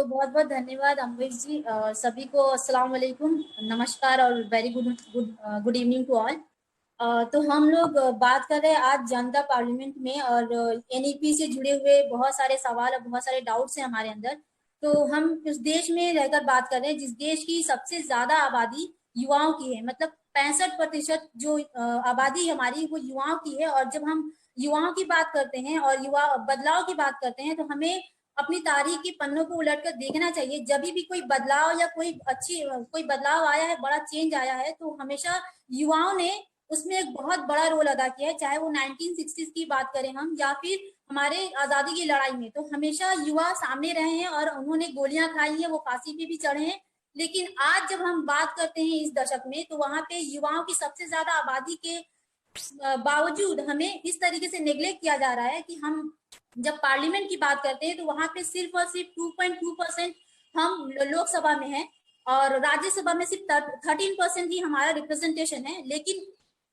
तो बहुत बहुत धन्यवाद अमरीश जी। सभी को अस्सलाम वालेकुम, नमस्कार और very good good good evening to all. तो हम लोग बात कर रहे हैं आज जनता पार्लियामेंट में, और एनईपी से जुड़े हुए बहुत सारे सवाल और बहुत सारे डाउट्स हैं हमारे अंदर। तो हम उस देश में रहकर बात कर रहे हैं जिस देश की सबसे ज्यादा आबादी युवाओं की है, मतलब 65% जो आबादी हमारी वो युवाओं की है। और जब हम युवाओं की बात करते हैं और युवा बदलाव की बात करते हैं तो हमें अपनी तारीख के पन्नों को उलटकर देखना चाहिए। जब भी कोई बदलाव या कोई बदलाव आया है, बड़ा चेंज आया है, तो हमेशा युवाओं ने उसमें एक बहुत बड़ा रोल अदा किया है। चाहे वो 1960s की बात करें हम, या फिर हमारे आजादी की लड़ाई में, तो हमेशा युवा सामने रहे हैं और उन्होंने गोलियां खाई हैं, वो फांसी पे भी चढ़े हैं। लेकिन आज जब हम बात करते हैं इस दशक में, तो वहां पे युवाओं की सबसे ज्यादा आबादी के बावजूद हमें इस तरीके से नेग्लेक्ट किया जा रहा है कि हम जब पार्लियामेंट की बात करते हैं तो वहां पे सिर्फ और सिर्फ 2.2% हम लोकसभा में हैं, और राज्यसभा में सिर्फ 13% ही हमारा रिप्रेजेंटेशन है। लेकिन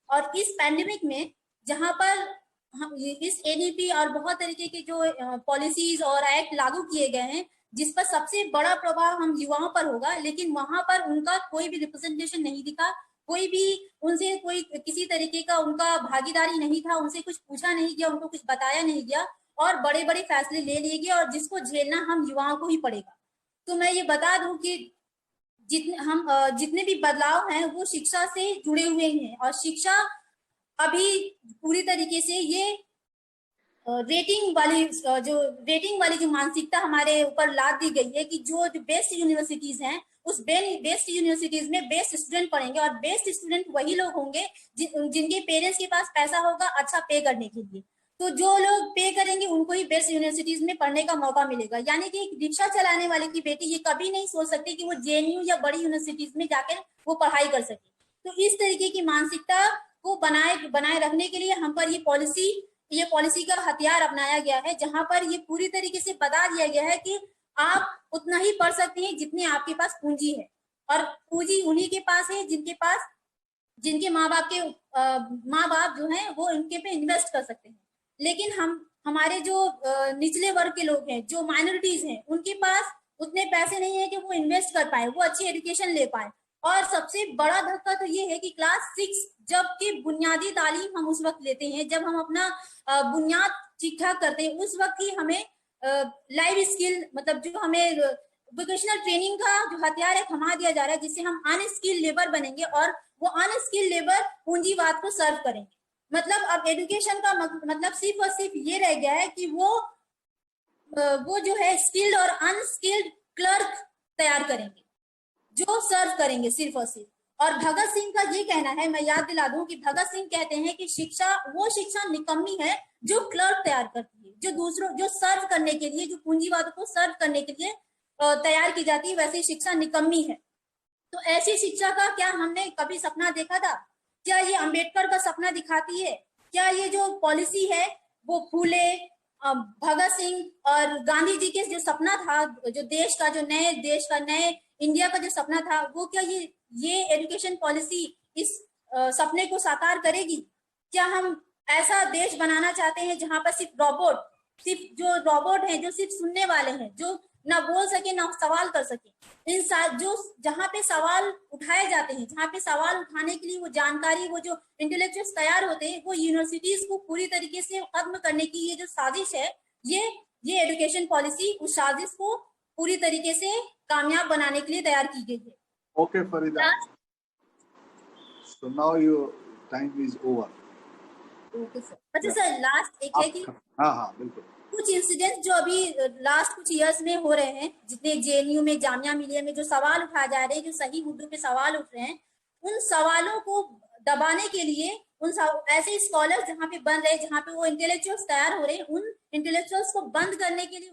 और इस पैंडेमिक में जहां पर हम इस एनईपी और बहुत तरीके के जो पॉलिसीज और एक्ट लागू किए गए हैं, जिस पर सबसे बड़ा प्रभाव हम युवाओं पर होगा, लेकिन वहां पर उनका कोई भी रिप्रेजेंटेशन नहीं दिखा। कोई भी उनसे कोई किसी तरीके का उनका भागीदारी नहीं था, उनसे कुछ पूछा नहीं गया, उनको कुछ बताया नहीं गया, और बड़े बड़े फैसले ले लिए गए, और जिसको झेलना हम युवाओं को ही पड़ेगा। तो मैं ये बता दूं कि जितने भी बदलाव हैं वो शिक्षा से जुड़े हुए हैं, और शिक्षा अभी पूरी तरीके से ये रेटिंग वाली जो मानसिकता हमारे ऊपर लाद दी गई है कि जो बेस्ट यूनिवर्सिटीज हैं, उस बेस्ट यूनिवर्सिटीज में बेस्ट स्टूडेंट पढ़ेंगे, और बेस्ट स्टूडेंट वही लोग होंगे जिनके पेरेंट्स के पास पैसा होगा अच्छा पे करने के लिए। तो जो लोग पे करेंगे उनको ही बेस्ट यूनिवर्सिटीज में पढ़ने का मौका मिलेगा। यानी कि एक रिक्शा चलाने वाले की बेटी ये कभी नहीं सोच सकती कि वो जेएनयू या बड़ी यूनिवर्सिटीज में जाकर वो पढ़ाई कर सके। तो इस तरीके की मानसिकता को बनाए रखने के लिए हम पर ये पॉलिसी का हथियार अपनाया गया है, जहां पर ये पूरी तरीके से बता दिया गया है कि आप उतना ही पढ़ सकते हैं जितनी आपके पास पूंजी है, और पूंजी उन्हीं के पास है जिनके माँ बाप जो हैं वो इनके पे इन्वेस्ट कर सकते हैं। लेकिन हमारे जो निचले वर्ग के लोग हैं, जो माइनॉरिटीज हैं, उनके पास उतने पैसे नहीं है कि वो इन्वेस्ट कर पाए, वो अच्छी एजुकेशन ले पाए। और सबसे बड़ा धक्का तो ये है कि क्लास 6 जबकि बुनियादी तालीम हम उस वक्त लेते हैं जब हम अपना बुनियाद ठीक ठाक करते हैं, उस वक्त ही हमें लाइव स्किल, मतलब जो हमें वोकेशनल ट्रेनिंग का जो हथियार है थमा दिया जा रहा है, जिससे हम अनस्किल्ड लेबर बनेंगे, और वो अनस्किल्ड लेबर पूंजीवाद को सर्व करेंगे। मतलब अब एजुकेशन का मतलब सिर्फ और सिर्फ ये रह गया है कि वो जो है स्किल्ड और अनस्किल्ड क्लर्क तैयार करेंगे जो सर्व करेंगे सिर्फ और सिर्फ। और भगत सिंह का ये कहना है, मैं याद दिला दूं कि भगत सिंह कहते हैं कि शिक्षा निकम्मी है जो क्लर्क तैयार करती है, जो सर्व करने के लिए, जो पूंजीवाद को सर्व करने के लिए तैयार की जाती है, वैसी शिक्षा निकम्मी है। तो ऐसी शिक्षा का क्या हमने कभी सपना देखा था? क्या ये अंबेडकर का सपना दिखाती है? क्या ये जो पॉलिसी है वो फूले, भगत सिंह और गांधी जी के जो सपना था, जो देश का नए इंडिया का जो सपना था, वो क्या ये एजुकेशन पॉलिसी इस सपने को साकार करेगी? क्या हम ऐसा देश बनाना चाहते हैं जहां पर सिर्फ जो रोबोट हैं, जो सिर्फ सुनने वाले हैं, जो ना बोल सके ना सवाल कर सके, जो जहां पे सवाल उठाए जाते हैं, जहां पे सवाल उठाने के लिए वो जानकारी, वो जो इंटेलेक्चुअल्स तैयार होते हैं, वो यूनिवर्सिटीज को पूरी तरीके से खत्म करने की ये जो साजिश है, ये एजुकेशन पॉलिसी उस साजिश को पूरी तरीके से कामयाब बनाने के लिए तैयार की गई है। Okay Farida, so now your time is over. Okay sir. अच्छा सर, लास्ट एक है कि हाँ बिल्कुल, कुछ इंसिडेंट्स जो अभी लास्ट कुछ इयर्स में हो रहे हैं, जितने जेएनयू में, जामिया मिलिया में जो सवाल उठाए जा रहे हैं, जो सही मुद्दों पे सवाल उठ रहे हैं, उन सवालों को दबाने के लिए ऐसे स्कॉलर्स जहाँ पे बन रहे हैं, जहाँ पे वो इंटेलेक्चुअल्स तैयार हो रहे हैं, उन इंटेलेक्चुअल्स को बंद करने के लिए